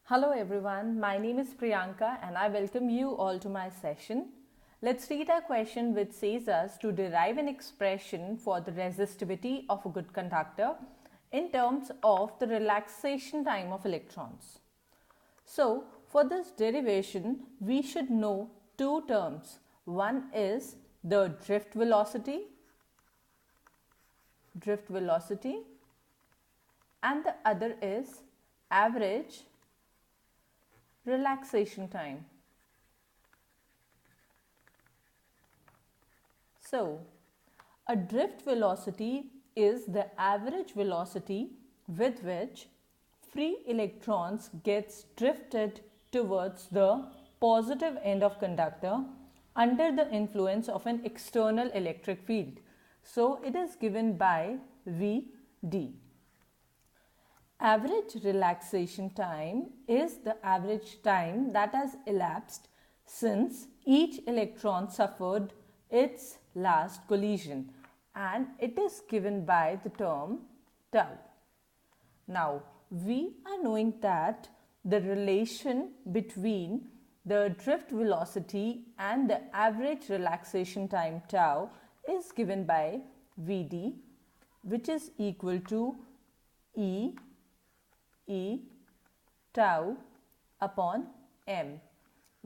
Hello everyone, my name is Priyanka and I welcome you all to my session. Let's read our question which says us to derive an expression for the resistivity of a good conductor in terms of the relaxation time of electrons. So for this derivation, we should know two terms. One is the drift velocity, and the other is average relaxation time. So, a drift velocity is the average velocity with which free electrons gets drifted towards the positive end of conductor under the influence of an external electric field. So, it is given by Vd. Average relaxation time is the average time that has elapsed since each electron suffered its last collision, and it is given by the term tau. Now, we are knowing that the relation between the drift velocity and the average relaxation time tau is given by Vd, which is equal to E tau upon m,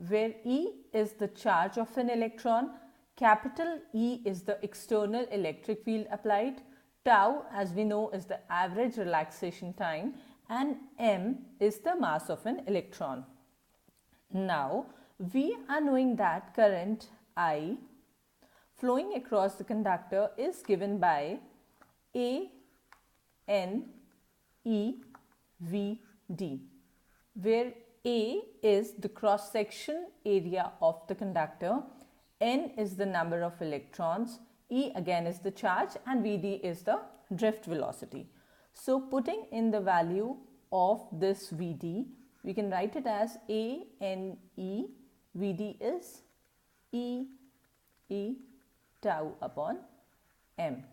where E is the charge of an electron, capital E is the external electric field applied, tau as we know is the average relaxation time, and m is the mass of an electron. Now we are knowing that current I flowing across the conductor is given by A N E Vd, where A is the cross section area of the conductor, N is the number of electrons, E again is the charge, and Vd is the drift velocity. So putting in the value of this Vd, we can write it as ANE, Vd is E tau upon m.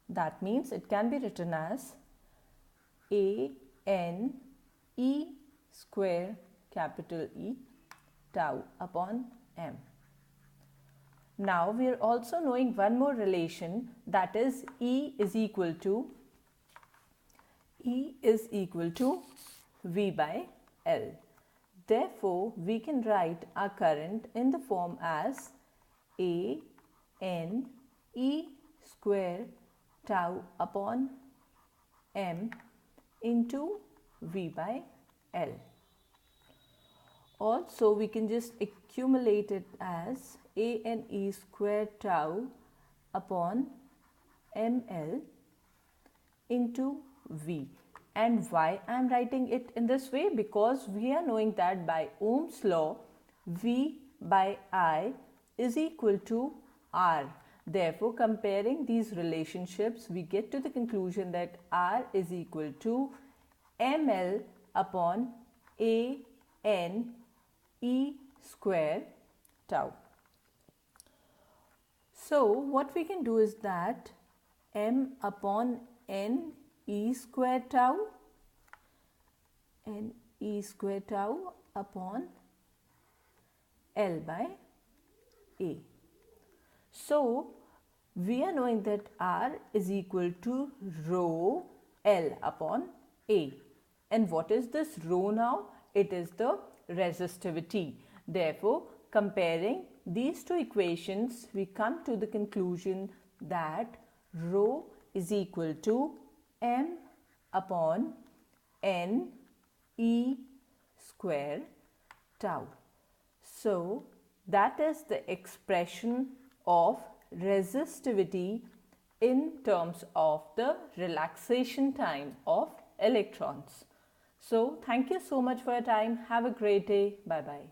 That means it can be written as ANE square capital E tau upon m. Now we are also knowing one more relation, that is E is equal to V by L. Therefore, we can write our current in the form as ANE square tau upon m into V by L. Also, we can just accumulate it as ANE square tau upon ml into V. And why I am writing it in this way? Because we are knowing that by Ohm's law, V by I is equal to R. Therefore, comparing these relationships, we get to the conclusion that R is equal to ml upon ANE square tau. So, what we can do is that m upon NE square tau upon L by A. So, we are knowing that R is equal to rho L upon A. And what is this rho now? It is the resistivity. Therefore, comparing these two equations, we come to the conclusion that rho is equal to m upon NE square tau. So, that is the expression of resistivity in terms of the relaxation time of electrons. So, thank you so much for your time. Have a great day. Bye-bye.